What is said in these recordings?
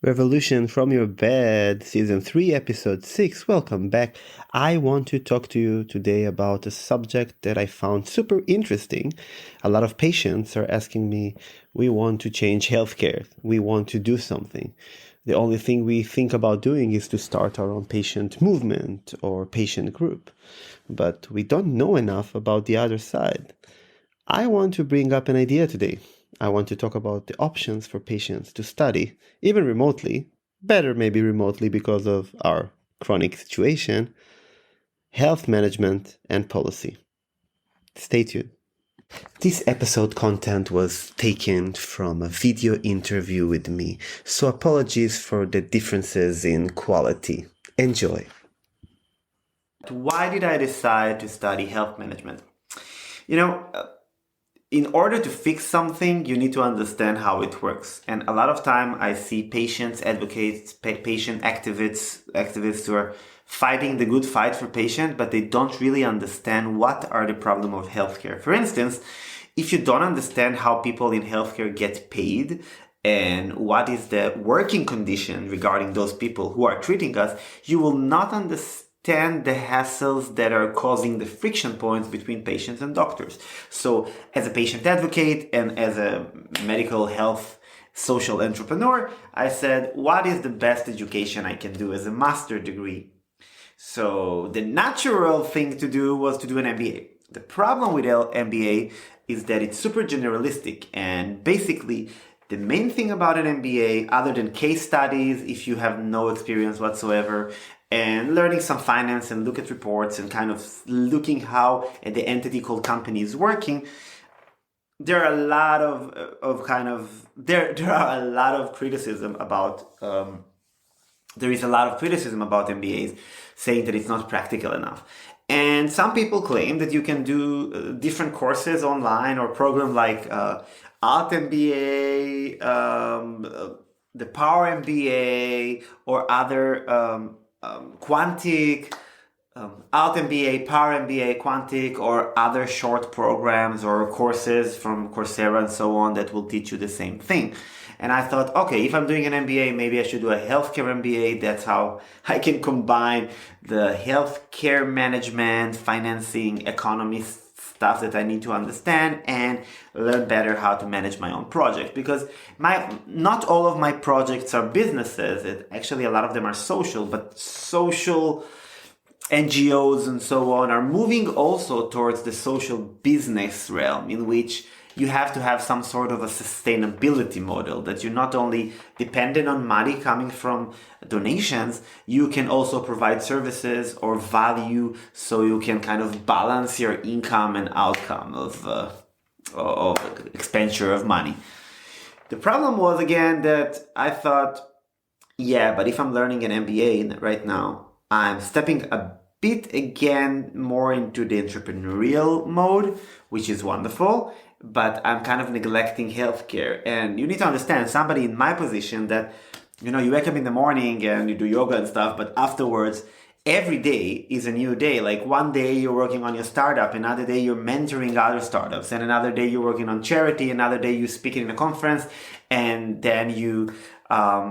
Revolution from Your Bed, Season 3, Episode 6. Welcome back. I want to talk to you today about a subject that I found super interesting. A lot of patients are asking me, we want to change healthcare. We want to do something. The only thing we think about doing is to start our own patient movement or patient group. But we don't know enough about the other side. I want to bring up an idea today. I want to talk about the options for patients to study, even remotely, better maybe remotely because of our chronic situation, health management and policy. Stay tuned. This episode content was taken from a video interview with me, so apologies for the differences in quality. Enjoy. Why did I decide to study health management? In order to fix something, you need to understand how it works. And a lot of time I see patients, advocates, patient activists who are fighting the good fight for patient, but they don't really understand what are the problem of healthcare. For instance, if you don't understand how people in healthcare get paid and what is the working condition regarding those people who are treating us, you will not understand the hassles that are causing the friction points between patients and doctors. So as a patient advocate and as a medical health social entrepreneur, I said, what is the best education I can do as a master degree? So the natural thing to do was to do an MBA. The problem with MBA is that it's super generalistic, and basically the main thing about an MBA, other than case studies, if you have no experience whatsoever, and learning some finance and look at reports and kind of looking how the entity called company is working, there are a lot of criticism about there is a lot of criticism about MBAs, saying that it's not practical enough. And some people claim that you can do different courses online or program like Art MBA, the Power MBA, or other Quantic, Art MBA, Power MBA, Quantic, or other short programs or courses from Coursera and so on that will teach you the same thing. And I thought, okay, if I'm doing an MBA, maybe I should do a healthcare MBA. That's how I can combine the healthcare management, financing, economy stuff that I need to understand and learn better how to manage my own project. Because not all of my projects are businesses. Actually, a lot of them are social, but social NGOs and so on are moving also towards the social business realm, in which you have to have some sort of a sustainability model, that you're not only dependent on money coming from donations, you can also provide services or value, so you can kind of balance your income and outcome of expenditure of money. The problem was, again, that I thought, yeah, but if I'm learning an MBA right now, I'm stepping a bit again more into the entrepreneurial mode, which is wonderful, but I'm kind of neglecting healthcare. And you need to understand, somebody in my position, that you wake up in the morning and you do yoga and stuff, but afterwards every day is a new day. Like one day you're working on your startup, another day you're mentoring other startups, and another day you're working on charity, another day you're speaking in a conference, and then you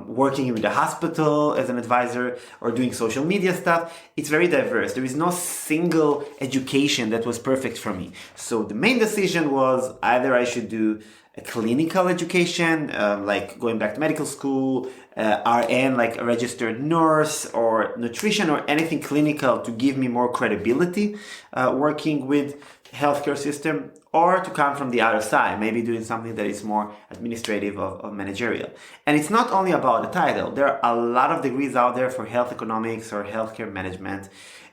working with the hospital as an advisor or doing social media stuff. It's very diverse. There is no single education that was perfect for me. So the main decision was either I should do a clinical education, like going back to medical school, RN, like a registered nurse, or nutrition, or anything clinical to give me more credibility working with healthcare system, or to come from the other side, maybe doing something that is more administrative or managerial. And it's not only about the title. There are a lot of degrees out there for health economics or healthcare management.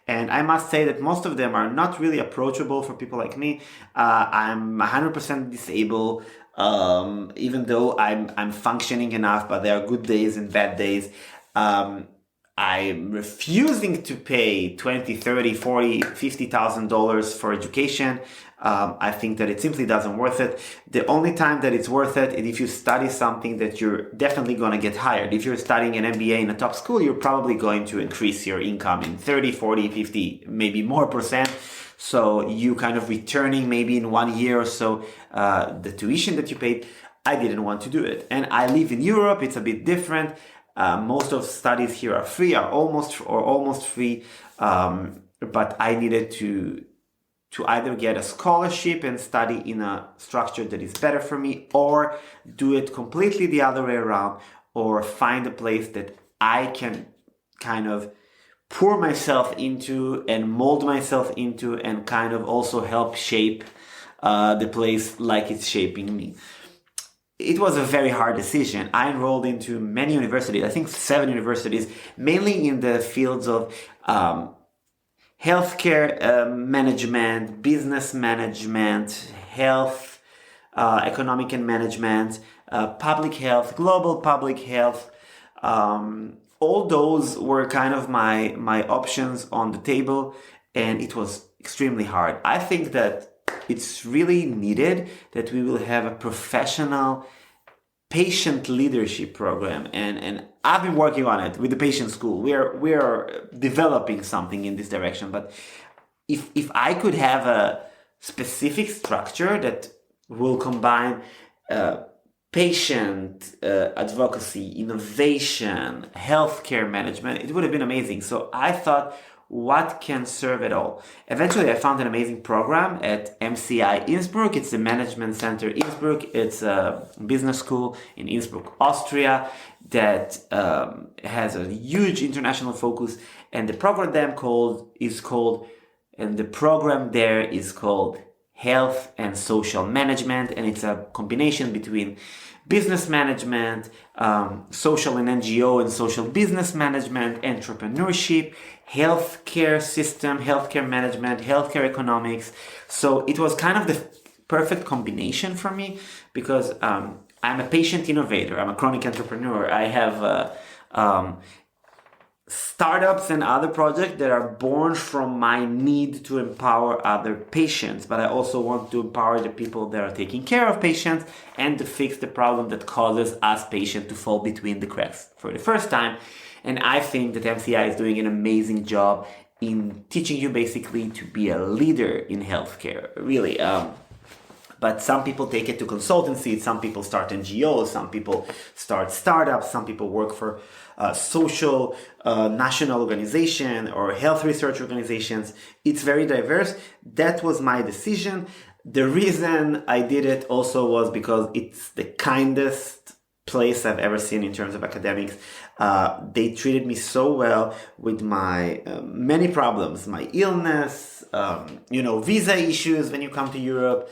And I must say that most of them are not really approachable for people like me. I'm 100% disabled, even though I'm functioning enough, but there are good days and bad days. I'm refusing to pay $20, $30, $40, $50,000 for education. I think that it simply doesn't worth it. The only time that it's worth it is if you study something that you're definitely going to get hired. If you're studying an MBA in a top school, you're probably going to increase your income in 30, 40, 50, maybe more percent. So you kind of returning maybe in 1 year or so the tuition that you paid. I didn't want to do it. And I live in Europe. It's a bit different. Most of studies here are free, are almost free. But I needed to either get a scholarship and study in a structure that is better for me, or do it completely the other way around, or find a place that I can kind of pour myself into and mold myself into, and kind of also help shape the place like it's shaping me. It was a very hard decision. I enrolled into many universities, I think 7 universities, mainly in the fields of healthcare management, business management, health, economic and management, public health, global public health. All those were kind of my options on the table, and it was extremely hard. I think that it's really needed that we will have a professional patient leadership program, and I've been working on it with the patient school. We are developing something in this direction. But if I could have a specific structure that will combine patient advocacy, innovation, healthcare management, it would have been amazing. So I thought, what can serve it all? Eventually, I found an amazing program at MCI Innsbruck. It's the Management Center Innsbruck. It's a business school in Innsbruck, Austria, that has a huge international focus. And the program there is called Health and Social Management. And it's a combination between business management, social and NGO and social business management, entrepreneurship, healthcare system, healthcare management, healthcare economics. So it was kind of the perfect combination for me, because I'm a patient innovator. I'm a chronic entrepreneur. I have startups and other projects that are born from my need to empower other patients, but I also want to empower the people that are taking care of patients and to fix the problem that causes us patients to fall between the cracks for the first time. And I think that MCI is doing an amazing job in teaching you basically to be a leader in healthcare, really. But some people take it to consultancy, some people start NGOs, some people start startups, some people work for social national organization or health research organizations. It's very diverse. That was my decision. The reason I did it also was because it's the kindest place I've ever seen in terms of academics. They treated me so well with my many problems, my illness, visa issues when you come to Europe,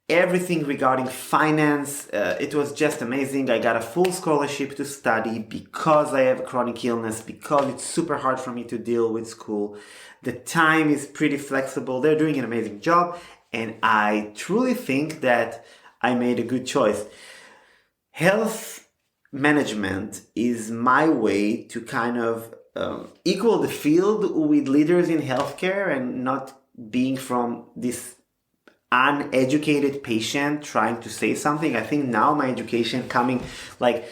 everything regarding finance. It was just amazing. I got a full scholarship to study because I have a chronic illness, because it's super hard for me to deal with school. The time is pretty flexible. They're doing an amazing job, and I truly think that I made a good choice. Health management is my way to kind of equal the field with leaders in healthcare, and not being from this uneducated patient trying to say something. I think now my education coming, like,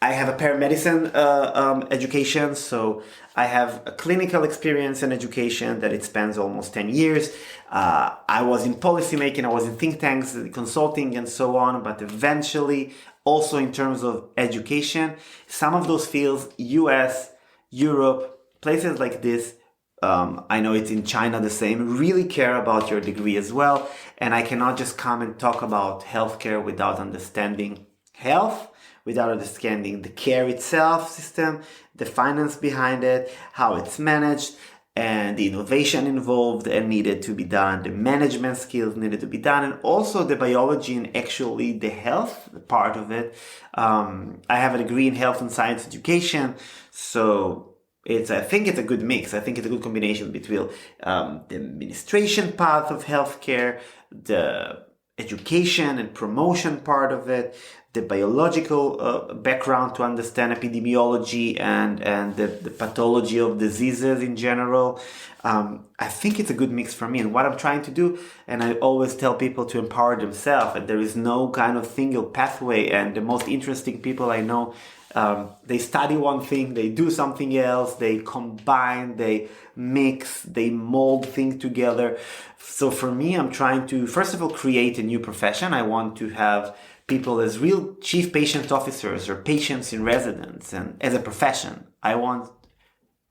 I have a paramedicine education, so I have a clinical experience and education that it spans almost 10 years. I was in policy making, I was in think tanks, consulting and so on, but eventually also in terms of education, some of those fields, US, Europe, places like this, I know it's in China the same, really care about your degree as well. And I cannot just come and talk about healthcare without understanding health, without understanding the care itself system, the finance behind it, how it's managed, and the innovation involved and needed to be done, the management skills needed to be done, and also the biology and actually the health part of it. I have a degree in health and science education, so I think it's a good mix. I think it's a good combination between the administration path of healthcare, the education and promotion part of it, the biological background to understand epidemiology and the pathology of diseases in general. I think it's a good mix for me. And what I'm trying to do, and I always tell people to empower themselves, and there is no kind of single pathway. And the most interesting people I know, they study one thing, they do something else, they combine, they mix, they mold things together. So for me, I'm trying to, first of all, create a new profession. I want to have people as real chief patient officers or patients in residence, and as a profession. I want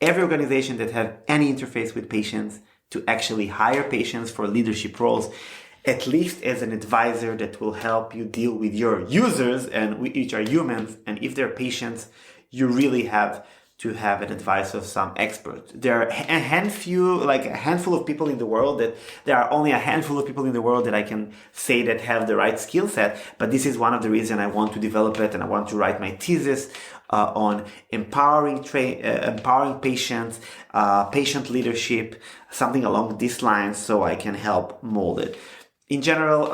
every organization that have any interface with patients to actually hire patients for leadership roles, at least as an advisor that will help you deal with your users, and which are humans. And if they're patients, you really have to have an advice of some expert. There are a handful of people in the world there are only a handful of people in the world that I can say that have the right skill set. But this is one of the reasons I want to develop it, and I want to write my thesis on empowering patients, patient leadership, something along these lines, so I can help mold it. In general,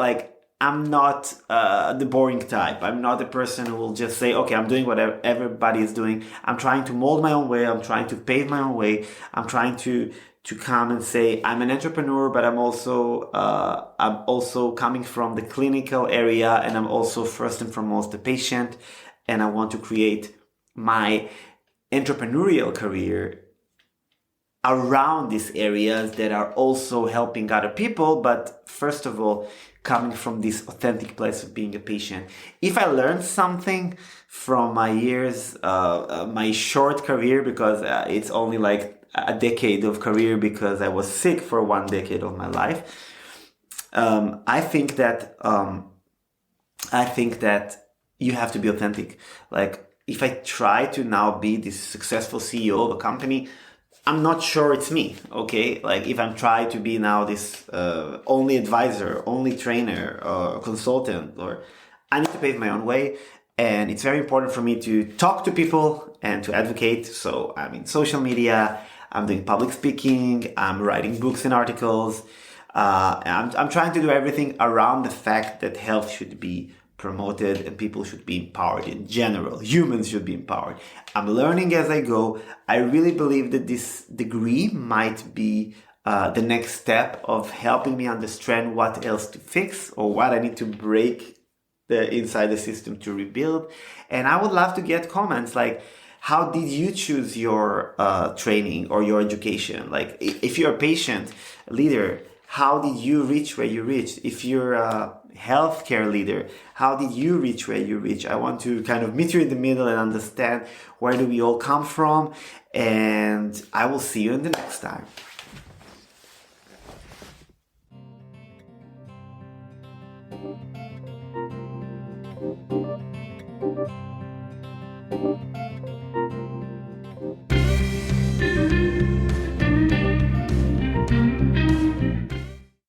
I'm not the boring type. I'm not the person who will just say, okay, I'm doing what everybody is doing. I'm trying to mold my own way. I'm trying to pave my own way. I'm trying to come and say, I'm an entrepreneur, but I'm also coming from the clinical area, and I'm also first and foremost a patient. And I want to create my entrepreneurial career around these areas that are also helping other people, but first of all, coming from this authentic place of being a patient. If I learned something from my years, my short career, because it's only like a decade of career because I was sick for 1 decade of my life, I think that you have to be authentic. Like, if I try to now be this successful CEO of a company, I'm not sure it's me, okay? Like, if I'm trying to be now this only advisor, only trainer, or consultant, or I need to pave my own way. And it's very important for me to talk to people and to advocate. So I'm in social media, I'm doing public speaking, I'm writing books and articles. I'm trying to do everything around the fact that health should be promoted and people should be empowered in general. Humans should be empowered. I'm learning as I go. I really believe that this degree might be the next step of helping me understand what else to fix or what I need to break inside the system to rebuild. And I would love to get comments like, how did you choose your training or your education? Like, if you're a patient leader, how did you reach where you reached? If you're a healthcare leader, how did you reach where you reach? I want to kind of meet you in the middle and understand where do we all come from. And I will see you in the next time.